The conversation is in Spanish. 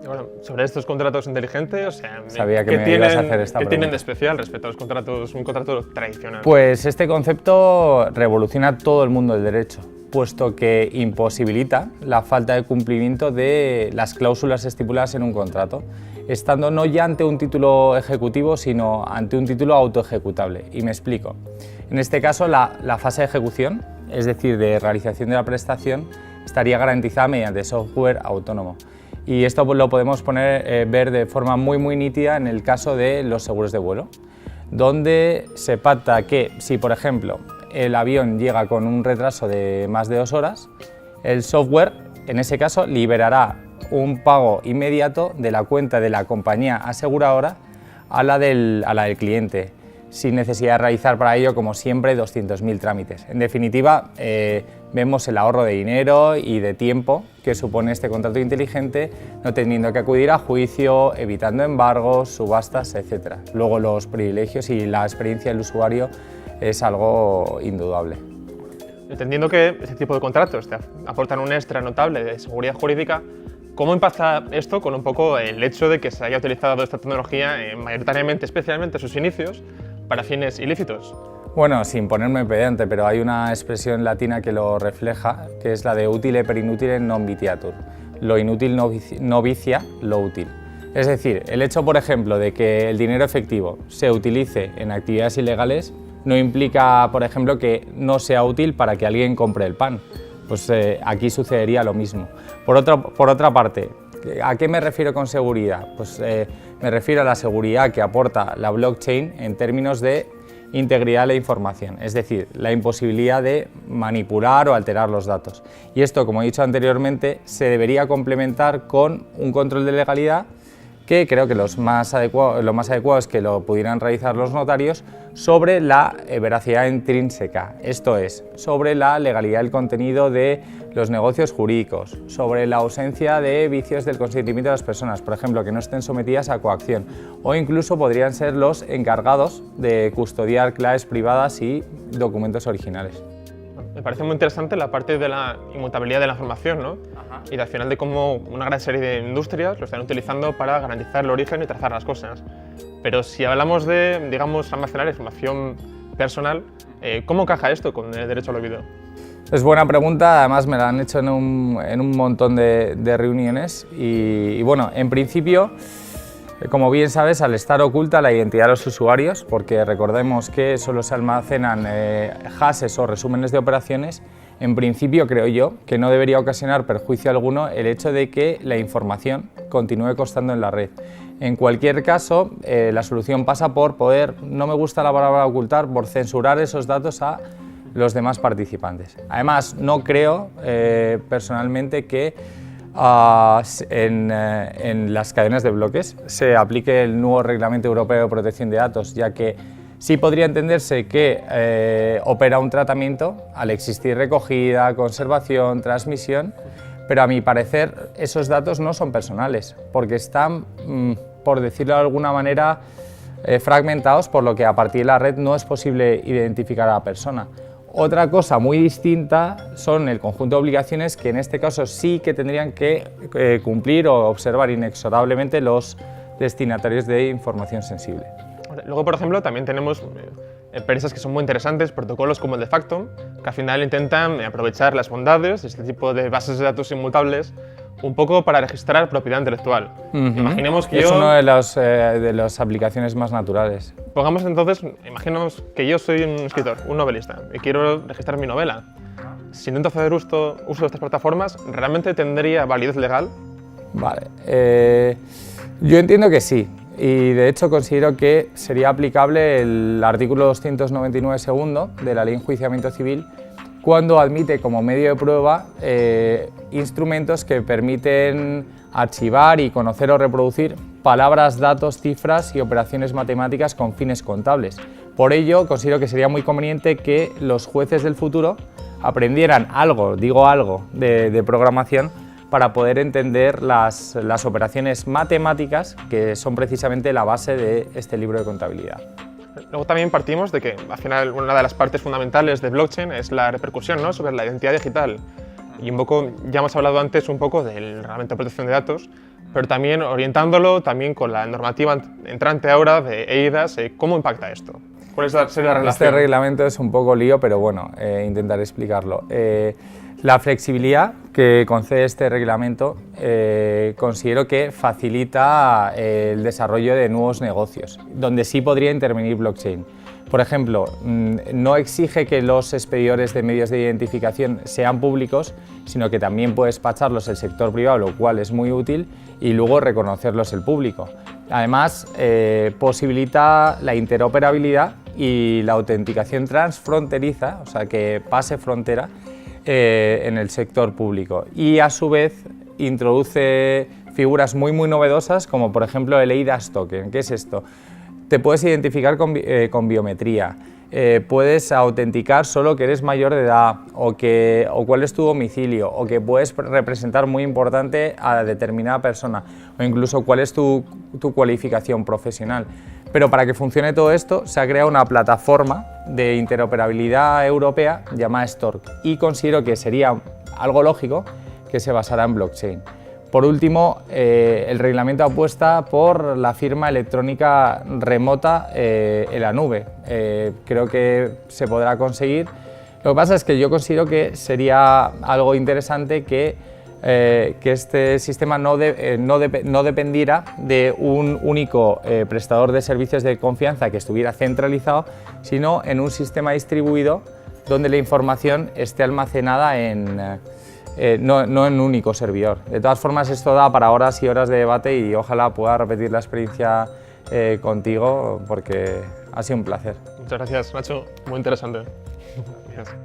Bueno, sobre estos contratos inteligentes, o sea, Sabía que me ibas a hacer esta ¿qué tienen pregunta. de especial respecto a los contratos, un contrato tradicional? Pues este concepto revoluciona todo el mundo del derecho, puesto que imposibilita la falta de cumplimiento de las cláusulas estipuladas en un contrato, estando no ya ante un título ejecutivo, sino ante un título autoejecutable. Y me explico. En este caso, la fase de ejecución, es decir, de realización de la prestación, estaría garantizada mediante software autónomo. Y esto lo podemos ver de forma muy nítida en el caso de los seguros de vuelo, donde se pacta que si, por ejemplo, el avión llega con un retraso de más de 2 horas, el software, en ese caso, liberará un pago inmediato de la cuenta de la compañía aseguradora a la del cliente, sin necesidad de realizar para ello, como siempre, 200.000 trámites. En definitiva, vemos el ahorro de dinero y de tiempo que supone este contrato inteligente, no teniendo que acudir a juicio, evitando embargos, subastas, etc. Luego los privilegios y la experiencia del usuario es algo indudable. Entendiendo que este tipo de contratos te aportan un extra notable de seguridad jurídica, ¿cómo impacta esto con un poco el hecho de que se haya utilizado esta tecnología mayoritariamente, especialmente en sus inicios, para fines ilícitos? Bueno, sin ponerme pedante, pero hay una expresión latina que lo refleja, que es la de utile per inutile non vitiatur. Lo inútil no vicia lo útil. Es decir, el hecho, por ejemplo, de que el dinero efectivo se utilice en actividades ilegales no implica, por ejemplo, que no sea útil para que alguien compre el pan. Pues aquí sucedería lo mismo. Por otra parte, ¿a qué me refiero con seguridad? Pues me refiero a la seguridad que aporta la blockchain en términos de integridad de la información, es decir, la imposibilidad de manipular o alterar los datos. Y esto, como he dicho anteriormente, se debería complementar con un control de legalidad que creo que lo más adecuado es que lo pudieran realizar los notarios sobre la veracidad intrínseca, esto es, sobre la legalidad del contenido de los negocios jurídicos, sobre la ausencia de vicios del consentimiento de las personas, por ejemplo, que no estén sometidas a coacción, o incluso podrían ser los encargados de custodiar claves privadas y documentos originales. Me parece muy interesante la parte de la inmutabilidad de la información, ¿no? Ajá. Y al final de cómo una gran serie de industrias lo están utilizando para garantizar el origen y trazar las cosas. Pero si hablamos de, digamos, almacenar información personal, ¿cómo encaja esto con el derecho al olvido? Es buena pregunta, además me la han hecho en un montón de reuniones y bueno, en principio, como bien sabes, al estar oculta la identidad de los usuarios, porque recordemos que solo se almacenan hashes o resúmenes de operaciones, en principio creo yo que no debería ocasionar perjuicio alguno el hecho de que la información continúe constando en la red. En cualquier caso, la solución pasa por poder, no me gusta la palabra ocultar, por censurar esos datos a los demás participantes. Además, no creo personalmente que en las cadenas de bloques se aplique el nuevo Reglamento Europeo de Protección de Datos, ya que sí podría entenderse que opera un tratamiento al existir recogida, conservación, transmisión, pero a mi parecer esos datos no son personales, porque están, por decirlo de alguna manera, fragmentados, por lo que a partir de la red no es posible identificar a la persona. Otra cosa muy distinta son el conjunto de obligaciones que en este caso sí que tendrían que cumplir o observar inexorablemente los destinatarios de información sensible. Luego, por ejemplo, también tenemos empresas que son muy interesantes, protocolos como el de Factom, que al final intentan aprovechar las bondades de este tipo de bases de datos inmutables un poco para registrar propiedad intelectual. Imaginemos que es una de las aplicaciones más naturales. Pongamos entonces, imaginemos que yo soy un escritor, un novelista, y quiero registrar mi novela. Si intento hacer uso de estas plataformas, ¿realmente tendría validez legal? Vale, yo entiendo que sí, y de hecho considero que sería aplicable el artículo 299 segundo de la Ley de Enjuiciamiento Civil cuando admite como medio de prueba instrumentos que permiten archivar y conocer o reproducir palabras, datos, cifras y operaciones matemáticas con fines contables. Por ello, considero que sería muy conveniente que los jueces del futuro aprendieran algo, digo algo, de programación para poder entender las operaciones matemáticas que son precisamente la base de este libro de contabilidad. Luego también partimos de que al final una de las partes fundamentales de blockchain es la repercusión, ¿no?, sobre la identidad digital. Y un poco, ya hemos hablado antes un poco del Reglamento de Protección de Datos, pero también orientándolo también con la normativa entrante ahora de EIDAS, ¿cómo impacta esto? ¿Cuál sería la relación? Este reglamento es un poco lío, pero bueno, intentaré explicarlo. La flexibilidad que concede este reglamento considero que facilita el desarrollo de nuevos negocios, donde sí podría intervenir blockchain. Por ejemplo, no exige que los expedidores de medios de identificación sean públicos, sino que también puede despacharlos el sector privado, lo cual es muy útil, y luego reconocerlos el público. Además, posibilita la interoperabilidad y la autenticación transfronteriza, o sea, que pase frontera en el sector público. Y a su vez introduce figuras muy novedosas, como por ejemplo el EIDAS Token. ¿Qué es esto? Te puedes identificar con biometría, puedes autenticar solo que eres mayor de edad o cuál es tu domicilio, o que puedes representar muy importante a determinada persona, o incluso cuál es tu cualificación profesional. Pero para que funcione todo esto se ha creado una plataforma de interoperabilidad europea llamada Stork, y considero que sería algo lógico que se basara en blockchain. Por último, el reglamento apuesta por la firma electrónica remota en la nube. Creo que se podrá conseguir. Lo que pasa es que yo considero que sería algo interesante que este sistema no dependiera de un único prestador de servicios de confianza que estuviera centralizado, sino en un sistema distribuido donde la información esté almacenada no en un único servidor. De todas formas, esto da para horas y horas de debate y ojalá pueda repetir la experiencia contigo, porque ha sido un placer. Muchas gracias, Nacho. Muy interesante. Gracias.